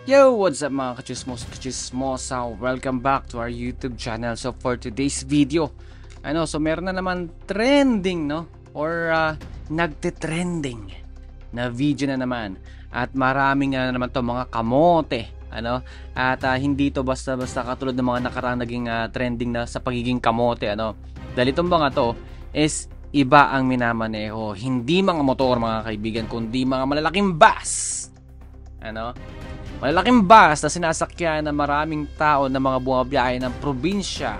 Yo, what's up mga kachismosa? Welcome back to our YouTube channel. So for today's video, meron na naman trending, no? Or nagte-trending na video na naman. At maraming na naman to mga kamote, At hindi to basta-basta katulad ng mga nakaraang naging trending na sa pagiging kamote, Dahil itong mga to is iba ang minamaneho. Hindi mga motor mga kaibigan, kundi mga malalaking bus. Malalaking bus na sinasakyan ng maraming tao na mga bumabiyahe ng probinsya,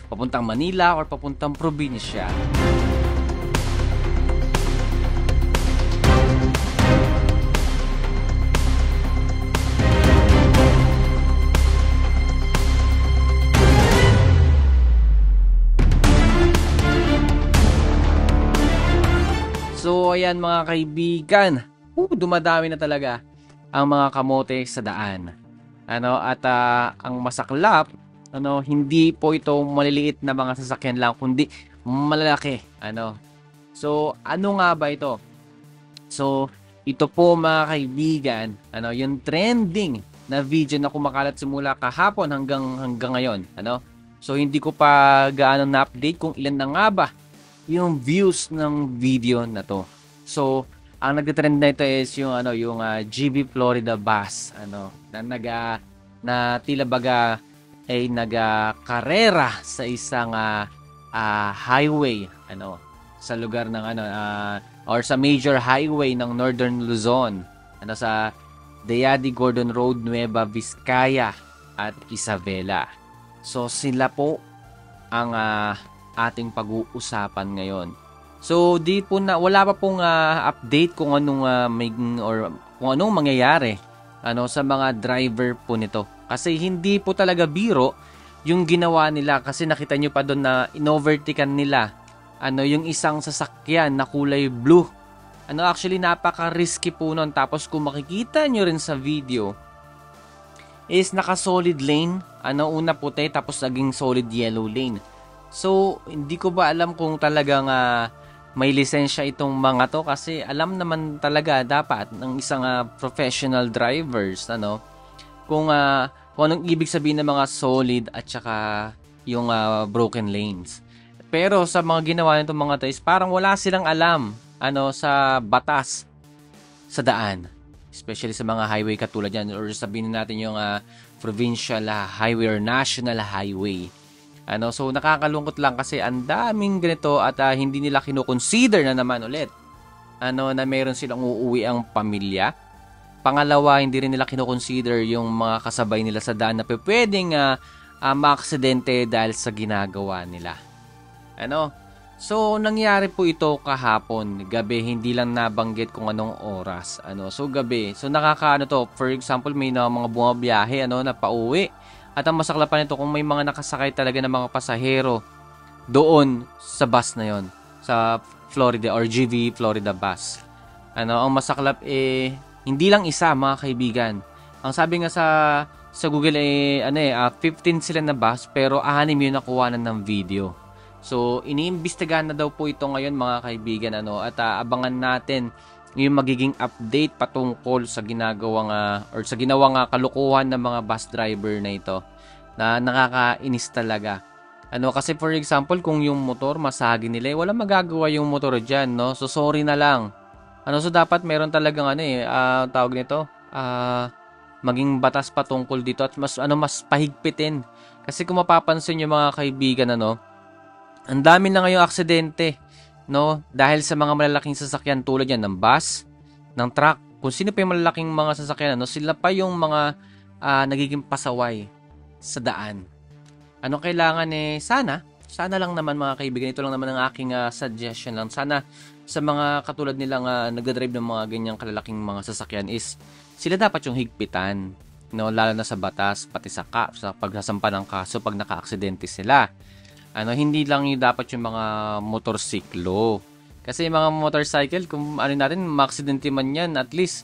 papuntang Manila or papuntang probinsya. So ayan mga kaibigan, dumadami na talaga ang mga kamote sa daan. At ang masaklap, hindi po ito maliliit na mga sasakyan lang, kundi malalaki. So ano nga ba ito? So ito po mga kaibigan, yung trending na video na kumakalat simula kahapon hanggang ngayon. So hindi ko pa gaano na-update kung ilan na nga ba yung views ng video na to. So ang nagte-trend na ito is yung GB Florida bus, na tila baga ay nagkarera sa isang highway, sa lugar ng or sa major highway ng Northern Luzon, sa Deyadi Gordon Road, Nueva Vizcaya at Isabela. So sila po ang ating pag-uusapan ngayon. So di po na wala pa pong update kung anong kung anong mangyayari sa mga driver po nito. Kasi hindi po talaga biro yung ginawa nila, kasi nakita nyo pa doon na inovertikan nila yung isang sasakyan na kulay blue. Actually napaka-risky po noon. Tapos kung makikita nyo rin sa video is naka-solid lane, una puti tapos naging solid yellow lane. So hindi ko ba alam kung talagang may lisensya itong mga to, kasi alam naman talaga dapat ng isang professional drivers kung anong ibig sabihin ng mga solid at saka yung broken lanes. Pero sa mga ginawa nitong mga to is parang wala silang alam sa batas sa daan, especially sa mga highway katulad yan, or sabihin natin yung provincial highway or national highway. So nakakalungkot lang kasi ang daming ganito at hindi nila kino-consider na naman ulit na meron silang uuwi ang pamilya. Pangalawa, hindi rin nila kino-consider yung mga kasabay nila sa daan na pwedeng maaksidente dahil sa ginagawa nila. So nangyari po ito kahapon gabi, hindi lang nabanggit kung anong oras. So gabi. So to, for example, may mga bumabiyahe na pauwi. At ang masaklapan nito, kung may mga nakasakay talaga ng mga pasahero doon sa bus na yon, sa Florida or GV Florida bus. Ang masaklap hindi lang isa mga kaibigan. Ang sabi nga sa Google 15 sila na bus, pero 6 yung nakuha na ng video. So iniimbestigahan na daw po ito ngayon mga kaibigan, at abangan natin yung magiging update patungkol sa ginagawang kalukuhan ng mga bus driver na ito, na nakakainis talaga. Kasi for example, kung yung motor masagi nila, walang magagawa yung motor diyan, so sorry na lang. So dapat meron talagang tawag nito, maging batas patungkol dito at mas pahigpitin. Kasi kung mapapansin niyo mga kaibigan, ang dami na ngayong aksidente, dahil sa mga malalaking sasakyan tulad yan ng bus, ng truck. Kung sino pa yung malalaking mga sasakyan, sila pa yung mga nagiging pasaway sa daan. Kailangan sana lang naman mga kaibigan, ito lang naman ang aking suggestion lang. Sana sa mga katulad nilang nagdadrive ng mga ganyang kalalaking mga sasakyan is sila dapat yung higpitan, lalo na sa batas, pati sa pagsasampa ng kaso pag naka-aksidente sila. Hindi lang yung dapat yung mga motorsiklo. Kasi yung mga motorcycle, kung natin, ma-aksidente man yan, at least,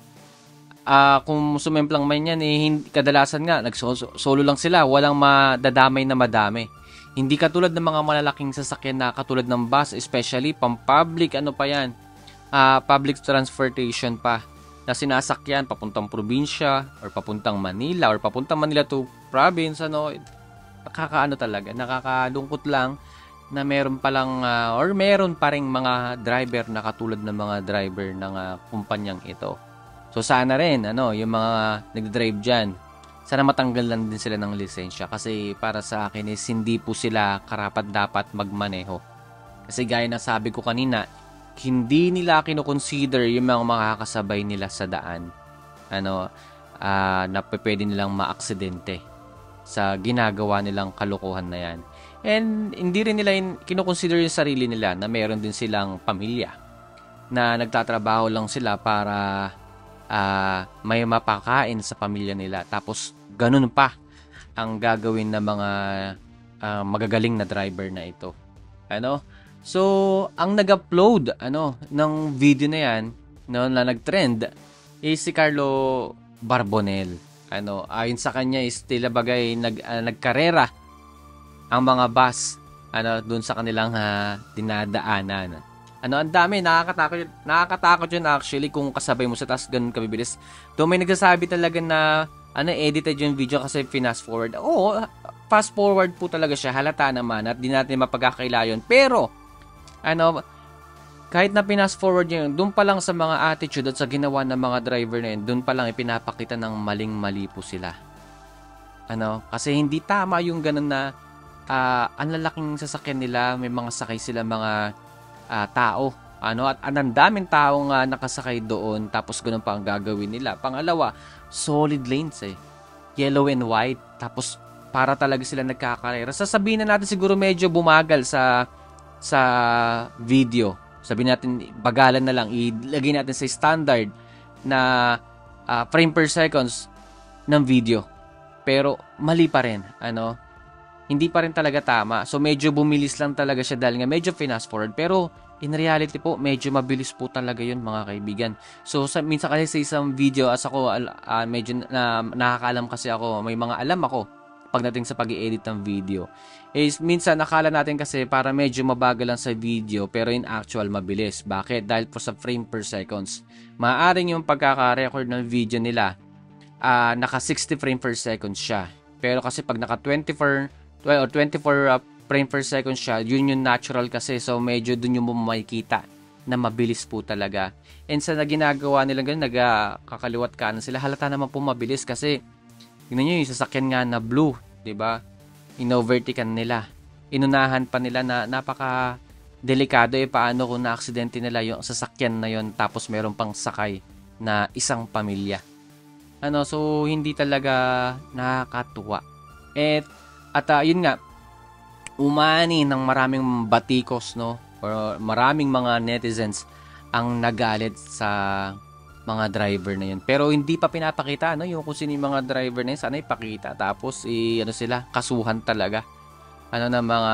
kung sumemplang man yan, kadalasan nga, nagsolo lang sila, walang madadamay na madami. Hindi katulad ng mga malalaking sasakyan na katulad ng bus, especially, pang-public, public transportation pa. na sinasakyan papuntang probinsya or papuntang Manila or papuntang Manila to province, ano, nakakaano talaga, nakakalungkot lang na meron palang or meron pa ring mga driver na katulad ng mga driver ng kumpanyang ito. So sana rin ano, yung mga nagdadrive diyan, sana matanggal lang din sila ng lisensya kasi para sa akin is hindi po sila karapat-dapat magmaneho. Kasi gaya ng sabi ko kanina, hindi nila kino-consider yung mga makakasabay nila sa daan. Ano, na pwede nilang maaksidente sa ginagawa nilang kalokohan na yan. And hindi rin nila kino-consider yung sarili nila na meron din silang pamilya na nagtatrabaho lang sila para may mapakain sa pamilya nila. Tapos ganun pa ang gagawin ng mga magagaling na driver na ito. Ano? So, ang nag-upload ng video na yan, no, na nag-trend is si Carlo Barbonel. Ayon sa kanya is tila bagay nagkarera ang mga bus doon sa kanilang dinadaanan. Ang dami, nakakatakot yun actually kung kasabay mo sa taas ganun kabibilis. Doon may nagsasabi talaga na edited yung video kasi fast forward. Oo, fast forward po talaga siya, halata naman at di natin mapagkakaila yun. Pero kahit na pinas forward yun, doon pa lang sa mga attitude at sa ginawa ng mga driver na yun, doon pa lang ipinapakita ng maling-mali po sila. Kasi hindi tama yung ganun na ang lalaking sasakyan nila, may mga sakay sila mga tao. At ang daming taong nakasakay doon, tapos ganun pa ang gagawin nila. Pangalawa, solid lanes yellow and white, tapos para talaga sila nagkakarera. Sasabihin na natin siguro medyo bumagal sa video. Sabihin natin, bagalan na lang. Ilagay natin sa standard na frame per seconds ng video. Pero mali pa rin. Hindi pa rin talaga tama. So medyo bumilis lang talaga siya dahil nga medyo fast forward. Pero in reality po, medyo mabilis po talaga yun mga kaibigan. So minsan kasi sa isang video, as ako medyo nakakaalam kasi ako, may mga alam ako pagdating sa pag-i-edit ng video. Minsan nakala natin kasi para medyo mabagal lang sa video pero in actual mabilis. Bakit? Dahil po sa frame per seconds. Maaaring yung pagkaka-record ng video nila naka 60 frame per second siya. Pero kasi pag naka 24 frame per second siya, yun yung natural kasi. So medyo dun yung makikita na mabilis po talaga. And sa ginagawa nila ganun, nagkakaliwat kanan sila, halata naman po mabilis kasi tingnan nyo yung sasakyan nga na blue, diba? Inovertican nila. Inunahan pa nila na napaka delikado paano kung na-aksidente nila yung sasakyan na yon tapos meron pang sakay na isang pamilya. So hindi talaga nakakatuwa. At yun nga, umani ng maraming batikos, no? Or maraming mga netizens ang nagalit sa mga driver na yun. Pero hindi pa pinapakita yung kung sino yung mga driver na yun, sana ipakita. Tapos sila, kasuhan talaga. Na mga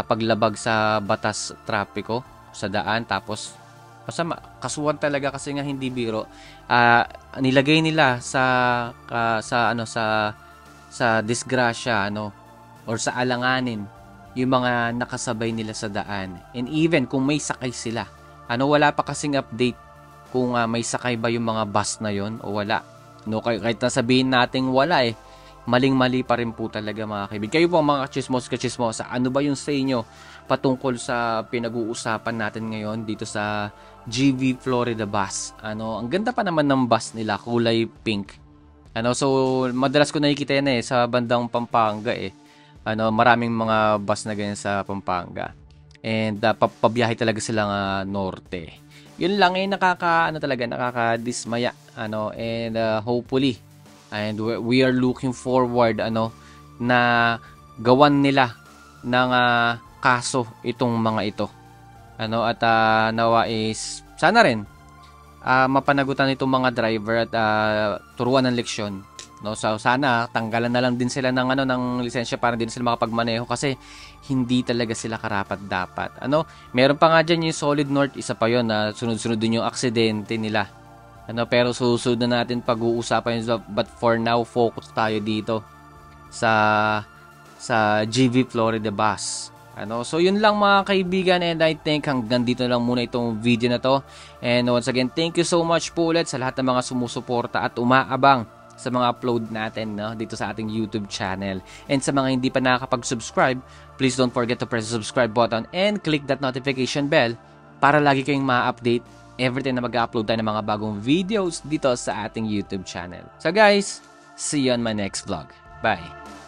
paglabag sa batas trapiko sa daan. Tapos basta kasuhan talaga kasi nga hindi biro. Nilagay nila sa disgrasya or sa alanganin yung mga nakasabay nila sa daan. And even kung may sakay sila, wala pa kasing update kung may sakay ba yung mga bus na yon o wala. Kahit nasabihin nating wala maling-mali pa rin po talaga mga kaibigan. Kayo po mga kachismosa, ano ba yung sa inyo patungkol sa pinag-uusapan natin ngayon dito sa GV Florida bus? Ang ganda pa naman ng bus nila, kulay pink. So madalas ko nakikita yan sa bandang Pampanga maraming mga bus na ganyan sa Pampanga. And pabiyahe talaga silang norte. Yun lang nakakadismaya and hopefully and we are looking forward na gawan nila ng kaso itong mga ito. At nawa is sana rin mapanagutan itong mga driver at turuan ng leksyon. So sana tanggalan na lang din sila ng lisensya para din sila makapagmaneho kasi hindi talaga sila karapat-dapat. Meron pa nga dyan yung Solid North, isa pa yon na sunod-sunod din yung aksidente nila. Pero susunod na natin pag-uusapan yun. But for now, focus tayo dito sa GV Florida bus. So yun lang mga kaibigan, and I think hanggang dito lang muna itong video na to. And once again, thank you so much po ulit sa lahat ng mga sumusuporta at umaabang sa mga upload natin, no, dito sa ating YouTube channel. And sa mga hindi pa nakakapag-subscribe, please don't forget to press the subscribe button and click that notification bell para lagi kayong ma-update every time na mag-upload tayo ng mga bagong videos dito sa ating YouTube channel. So guys, see you on my next vlog. Bye!